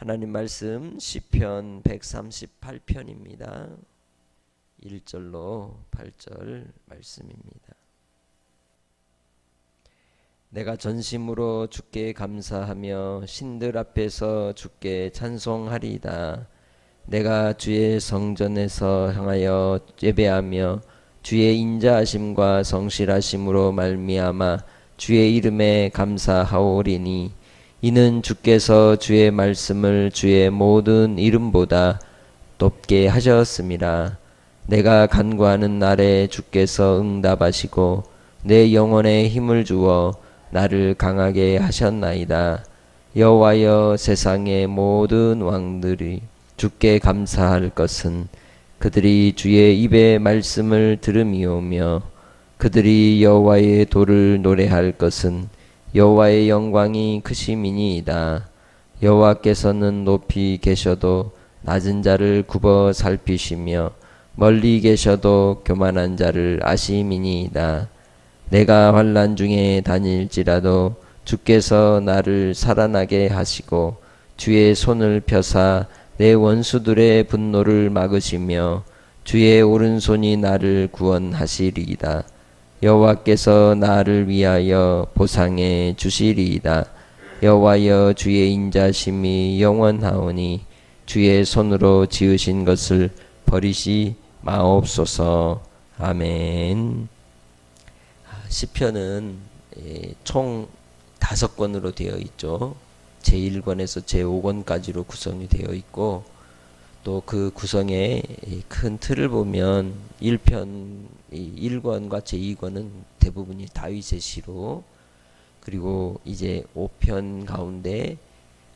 하나님 말씀 시편 138편입니다. 1절로 8절 말씀입니다. 내가 전심으로 주께 감사하며 신들 앞에서 주께 찬송하리이다. 내가 주의 성전에서 향하여 예배하며 주의 인자하심과 성실하심으로 말미암아 주의 이름에 감사하오리니 이는 주께서 주의 말씀을 주의 모든 이름보다 높게 하셨음이라. 내가 간구하는 날에 주께서 응답하시고 내 영혼에 힘을 주어 나를 강하게 하셨나이다. 여호와여, 세상의 모든 왕들이 주께 감사할 것은 그들이 주의 입의 말씀을 들음이오며 그들이 여호와의 도를 노래할 것은 여호와의 영광이 크심이니이다. 여호와께서는 높이 계셔도 낮은 자를 굽어 살피시며 멀리 계셔도 교만한 자를 아심이니이다. 내가 환난 중에 다닐지라도 주께서 나를 살아나게 하시고 주의 손을 펴사 내 원수들의 분노를 막으시며 주의 오른손이 나를 구원하시리이다. 여호와께서 나를 위하여 보상해 주시리이다. 여호와여, 주의 인자심이 영원하오니 주의 손으로 지으신 것을 버리시 마옵소서. 아멘. 시편은 총 5권으로 되어 있죠. 제1권에서 제5권까지로 구성이 되어 있고, 또 그 구성의 큰 틀을 보면 1권과 제2권은 대부분이 다윗의 시로, 그리고 이제 5편 가운데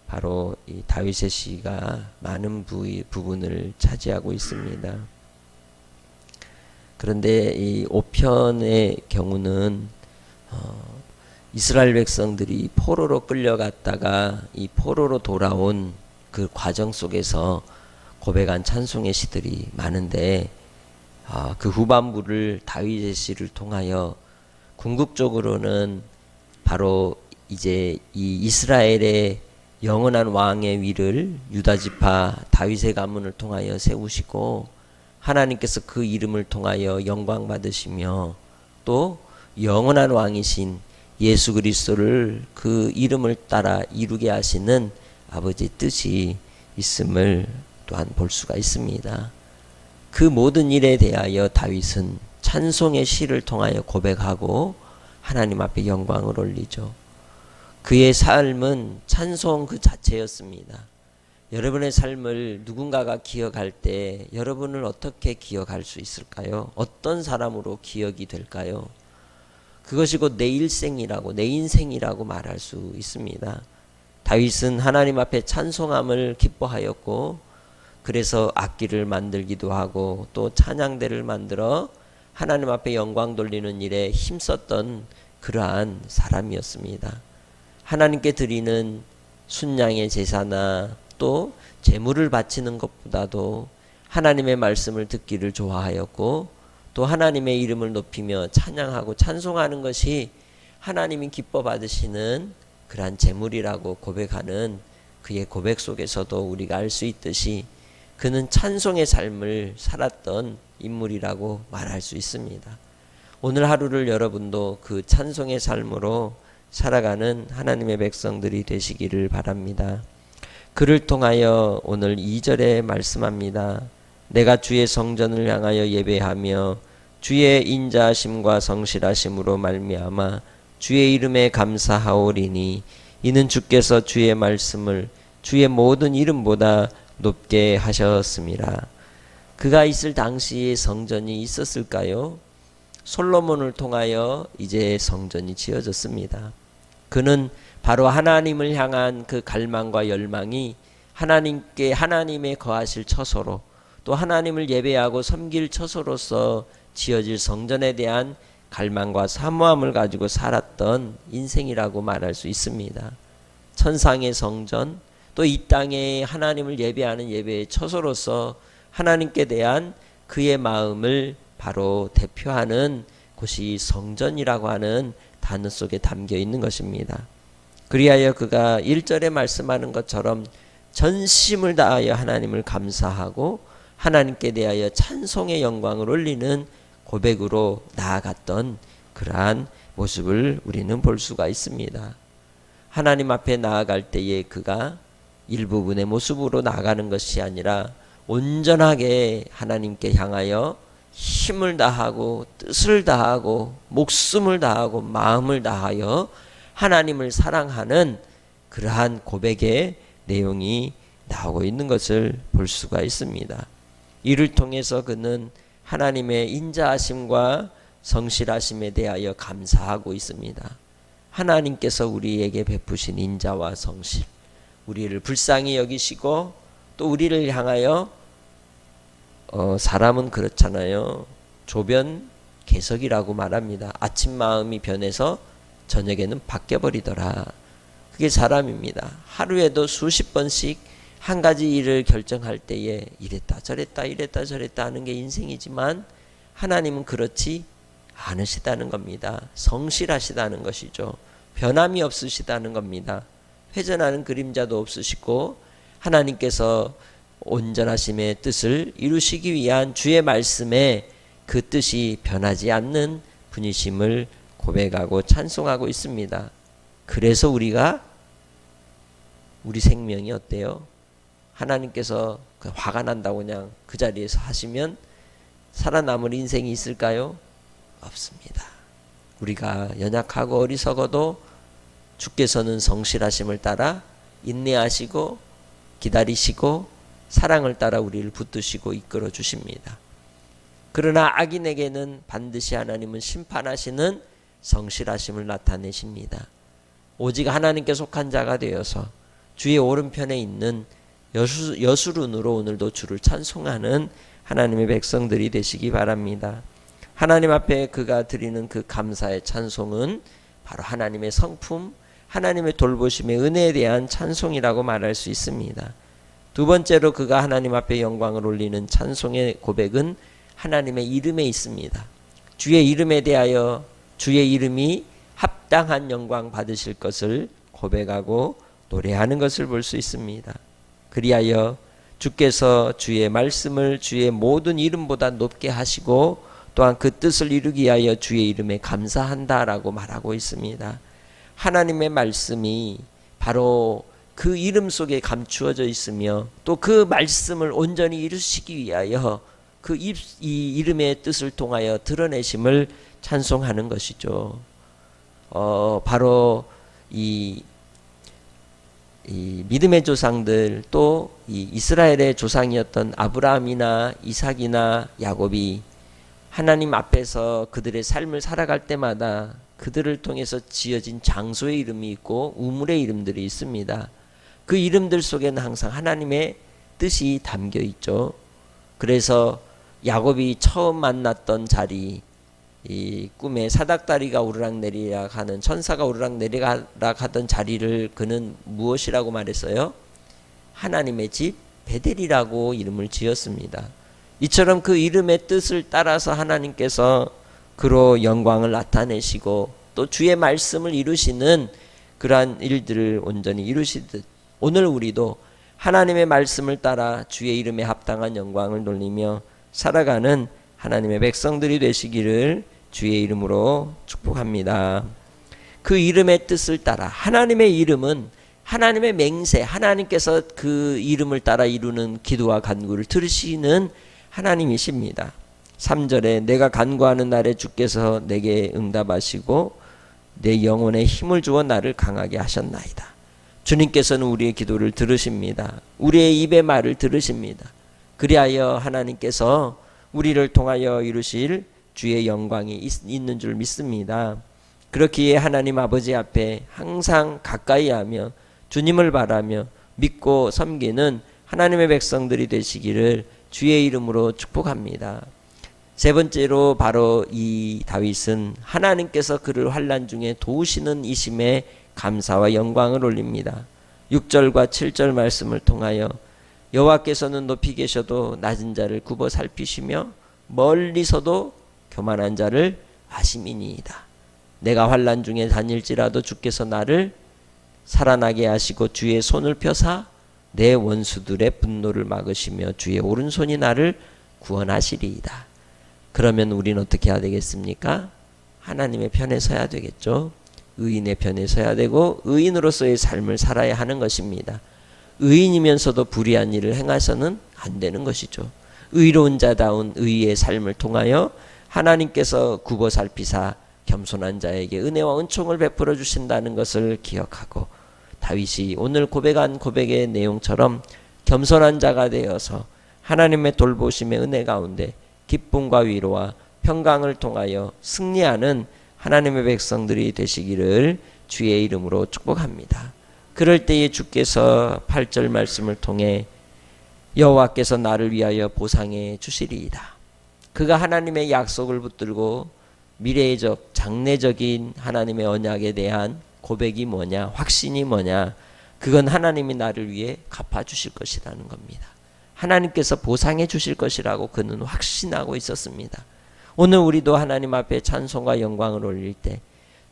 바로 이 다윗의 시가 많은 부분을 차지하고 있습니다. 그런데 이 5편의 경우는 이스라엘 백성들이 포로로 끌려갔다가 이 포로로 돌아온 그 과정 속에서 고백한 찬송의 시들이 많은데, 그 후반부를 다윗의 시를 통하여 궁극적으로는 바로 이제 이 이스라엘의 영원한 왕의 위를 유다지파 다윗의 가문을 통하여 세우시고 하나님께서 그 이름을 통하여 영광 받으시며 또 영원한 왕이신 예수 그리스도를 그 이름을 따라 이루게 하시는 아버지의 뜻이 있음을 또한 볼 수가 있습니다. 그 모든 일에 대하여 다윗은 찬송의 시를 통하여 고백하고 하나님 앞에 영광을 올리죠. 그의 삶은 찬송 그 자체였습니다. 여러분의 삶을 누군가가 기억할 때 여러분을 어떻게 기억할 수 있을까요? 어떤 사람으로 기억이 될까요? 그것이 곧 내 일생이라고, 내 인생이라고 말할 수 있습니다. 다윗은 하나님 앞에 찬송함을 기뻐하였고, 그래서 악기를 만들기도 하고 또 찬양대를 만들어 하나님 앞에 영광 돌리는 일에 힘썼던 그러한 사람이었습니다. 하나님께 드리는 순양의 제사나 또 제물을 바치는 것보다도 하나님의 말씀을 듣기를 좋아하였고, 또 하나님의 이름을 높이며 찬양하고 찬송하는 것이 하나님이 기뻐 받으시는 그러한 제물이라고 고백하는 그의 고백 속에서도 우리가 알 수 있듯이 그는 찬송의 삶을 살았던 인물이라고 말할 수 있습니다. 오늘 하루를 여러분도 그 찬송의 삶으로 살아가는 하나님의 백성들이 되시기를 바랍니다. 그를 통하여 오늘 2절에 말씀합니다. 내가 주의 성전을 향하여 예배하며 주의 인자하심과 성실하심으로 말미암아 주의 이름에 감사하오리니 이는 주께서 주의 말씀을 주의 모든 이름보다 높게 하셨습니다. 그가 있을 당시에 성전이 있었을까요? 솔로몬을 통하여 이제 성전이 지어졌습니다. 그는 바로 하나님을 향한 그 갈망과 열망이 하나님의 거하실 처소로, 또 하나님을 예배하고 섬길 처소로서 지어질 성전에 대한 갈망과 사모함을 가지고 살았던 인생이라고 말할 수 있습니다. 천상의 성전, 또 이 땅에 하나님을 예배하는 예배의 처소로서 하나님께 대한 그의 마음을 바로 대표하는 곳이 성전이라고 하는 단어 속에 담겨 있는 것입니다. 그리하여 그가 1절에 말씀하는 것처럼 전심을 다하여 하나님을 감사하고 하나님께 대하여 찬송의 영광을 올리는 고백으로 나아갔던 그러한 모습을 우리는 볼 수가 있습니다. 하나님 앞에 나아갈 때에 그가 일부분의 모습으로 나아가는 것이 아니라 온전하게 하나님께 향하여 힘을 다하고 뜻을 다하고 목숨을 다하고 마음을 다하여 하나님을 사랑하는 그러한 고백의 내용이 나오고 있는 것을 볼 수가 있습니다. 이를 통해서 그는 하나님의 인자하심과 성실하심에 대하여 감사하고 있습니다. 하나님께서 우리에게 베푸신 인자와 성실, 우리를 불쌍히 여기시고 또 우리를 향하여 사람은 그렇잖아요. 조변 개석이라고 말합니다. 아침 마음이 변해서 저녁에는 바뀌어버리더라. 그게 사람입니다. 하루에도 수십 번씩 한 가지 일을 결정할 때에 이랬다 저랬다 이랬다 저랬다 하는 게 인생이지만 하나님은 그렇지 않으시다는 겁니다. 성실하시다는 것이죠. 변함이 없으시다는 겁니다. 회전하는 그림자도 없으시고 하나님께서 온전하심의 뜻을 이루시기 위한 주의 말씀에 그 뜻이 변하지 않는 분이심을 고백하고 찬송하고 있습니다. 그래서 우리 생명이 어때요? 하나님께서 화가 난다고 그냥 그 자리에서 하시면 살아남을 인생이 있을까요? 없습니다. 우리가 연약하고 어리석어도 주께서는 성실하심을 따라 인내하시고 기다리시고 사랑을 따라 우리를 붙드시고 이끌어 주십니다. 그러나 악인에게는 반드시 하나님은 심판하시는 성실하심을 나타내십니다. 오직 하나님께 속한 자가 되어서 주의 오른편에 있는 여수룬으로 오늘도 주를 찬송하는 하나님의 백성들이 되시기 바랍니다. 하나님 앞에 그가 드리는 그 감사의 찬송은 바로 하나님의 성품, 하나님의 돌보심의 은혜에 대한 찬송이라고 말할 수 있습니다. 두 번째로 그가 하나님 앞에 영광을 올리는 찬송의 고백은 하나님의 이름에 있습니다. 주의 이름에 대하여 주의 이름이 합당한 영광 받으실 것을 고백하고 노래하는 것을 볼 수 있습니다. 그리하여 주께서 주의 말씀을 주의 모든 이름보다 높게 하시고 또한 그 뜻을 이루기 위하여 주의 이름에 감사한다라고 말하고 있습니다. 하나님의 말씀이 바로 그 이름 속에 감추어져 있으며 또 그 말씀을 온전히 이루시기 위하여 그 이 이름의 뜻을 통하여 드러내심을 찬송하는 것이죠. 바로 이 믿음의 조상들 또 이 이스라엘의 조상이었던 아브라함이나 이삭이나 야곱이 하나님 앞에서 그들의 삶을 살아갈 때마다 그들을 통해서 지어진 장소의 이름이 있고 우물의 이름들이 있습니다. 그 이름들 속에는 항상 하나님의 뜻이 담겨 있죠. 그래서 야곱이 처음 만났던 자리, 이 꿈에 사닥다리가 오르락내리락 하는 천사가 오르락내리락 하던 자리를 그는 무엇이라고 말했어요? 하나님의 집 베델이라고 이름을 지었습니다. 이처럼 그 이름의 뜻을 따라서 하나님께서 그로 영광을 나타내시고 또 주의 말씀을 이루시는 그러한 일들을 온전히 이루시듯 오늘 우리도 하나님의 말씀을 따라 주의 이름에 합당한 영광을 돌리며 살아가는 하나님의 백성들이 되시기를 주의 이름으로 축복합니다. 그 이름의 뜻을 따라 하나님의 이름은 하나님의 맹세, 하나님께서 그 이름을 따라 이루는 기도와 간구를 들으시는 하나님이십니다. 3절에 내가 간구하는 날에 주께서 내게 응답하시고 내 영혼에 힘을 주어 나를 강하게 하셨나이다. 주님께서는 우리의 기도를 들으십니다. 우리의 입의 말을 들으십니다. 그리하여 하나님께서 우리를 통하여 이루실 주의 영광이 있는 줄 믿습니다. 그렇기에 하나님 아버지 앞에 항상 가까이 하며 주님을 바라며 믿고 섬기는 하나님의 백성들이 되시기를 주의 이름으로 축복합니다. 세 번째로 바로 이 다윗은 하나님께서 그를 환난 중에 도우시는 이심에 감사와 영광을 올립니다. 6절과 7절 말씀을 통하여 여호와께서는 높이 계셔도 낮은 자를 굽어 살피시며 멀리서도 교만한 자를 아심이니이다. 내가 환난 중에 다닐지라도 주께서 나를 살아나게 하시고 주의 손을 펴사 내 원수들의 분노를 막으시며 주의 오른손이 나를 구원하시리이다. 그러면 우리는 어떻게 해야 되겠습니까? 하나님의 편에 서야 되겠죠. 의인의 편에 서야 되고 의인으로서의 삶을 살아야 하는 것입니다. 의인이면서도 불의한 일을 행해서는 안 되는 것이죠. 의로운 자다운 의의 삶을 통하여 하나님께서 굽어 살피사 겸손한 자에게 은혜와 은총을 베풀어 주신다는 것을 기억하고, 다윗이 오늘 고백한 고백의 내용처럼 겸손한 자가 되어서 하나님의 돌보심의 은혜 가운데 기쁨과 위로와 평강을 통하여 승리하는 하나님의 백성들이 되시기를 주의 이름으로 축복합니다. 그럴 때에 주께서 8절 말씀을 통해 여호와께서 나를 위하여 보상해 주시리이다. 그가 하나님의 약속을 붙들고 미래적 장래적인 하나님의 언약에 대한 고백이 뭐냐, 확신이 뭐냐, 그건 하나님이 나를 위해 갚아주실 것이라는 겁니다. 하나님께서 보상해 주실 것이라고 그는 확신하고 있었습니다. 오늘 우리도 하나님 앞에 찬송과 영광을 올릴 때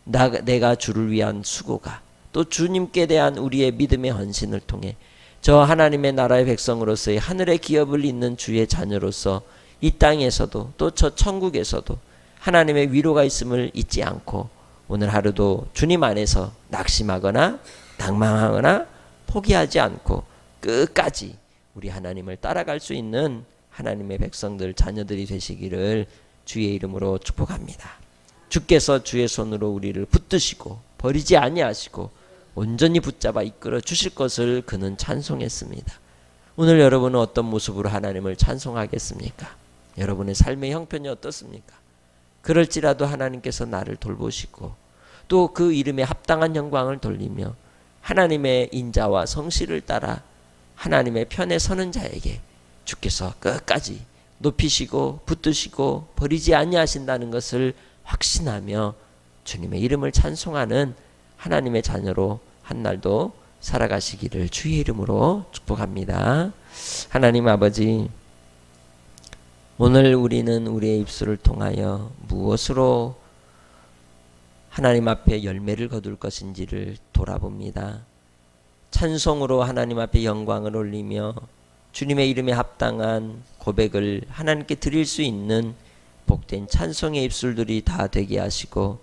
내가 주를 위한 수고가, 또 주님께 대한 우리의 믿음의 헌신을 통해 저 하나님의 나라의 백성으로서의 하늘의 기업을 잇는 주의 자녀로서 이 땅에서도 또 저 천국에서도 하나님의 위로가 있음을 잊지 않고 오늘 하루도 주님 안에서 낙심하거나 낭망하거나 포기하지 않고 끝까지 우리 하나님을 따라갈 수 있는 하나님의 백성들, 자녀들이 되시기를 주의 이름으로 축복합니다. 주께서 주의 손으로 우리를 붙드시고 버리지 아니하시고 온전히 붙잡아 이끌어 주실 것을 그는 찬송했습니다. 오늘 여러분은 어떤 모습으로 하나님을 찬송하겠습니까? 여러분의 삶의 형편이 어떻습니까? 그럴지라도 하나님께서 나를 돌보시고 또 그 이름에 합당한 영광을 돌리며 하나님의 인자와 성실을 따라 하나님의 편에 서는 자에게 주께서 끝까지 높이시고 붙드시고 버리지 아니하신다는 것을 확신하며 주님의 이름을 찬송하는 하나님의 자녀로 한날도 살아가시기를 주의 이름으로 축복합니다. 하나님 아버지, 오늘 우리는 우리의 입술을 통하여 무엇으로 하나님 앞에 열매를 거둘 것인지를 돌아봅니다. 찬송으로 하나님 앞에 영광을 올리며 주님의 이름에 합당한 고백을 하나님께 드릴 수 있는 복된 찬송의 입술들이 다 되게 하시고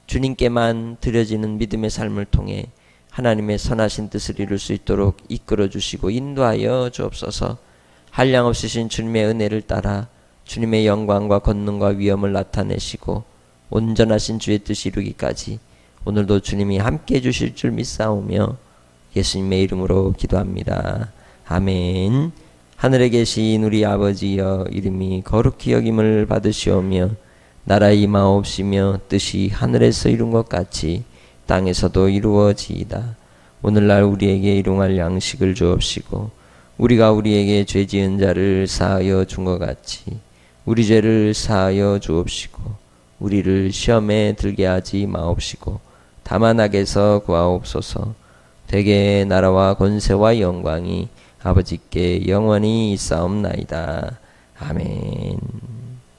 주님께만 드려지는 믿음의 삶을 통해 하나님의 선하신 뜻을 이룰 수 있도록 이끌어 주시고 인도하여 주옵소서. 한량없으신 주님의 은혜를 따라 주님의 영광과 권능과 위엄을 나타내시고 온전하신 주의 뜻이 이루기까지 오늘도 주님이 함께해 주실 줄 믿사오며 예수님의 이름으로 기도합니다. 아멘. 하늘에 계신 우리 아버지여, 이름이 거룩히 여김을 받으시오며 나라 임하옵시며 뜻이 하늘에서 이룬 것 같이 땅에서도 이루어지이다. 오늘날 우리에게 일용할 양식을 주옵시고 우리가 우리에게 죄 지은 자를 사하여 준 것 같이 우리 죄를 사하여 주옵시고 우리를 시험에 들게 하지 마옵시고 다만 악에서 구하옵소서. 되게 나라와 권세와 영광이 아버지께 영원히 있사옵나이다. 아멘.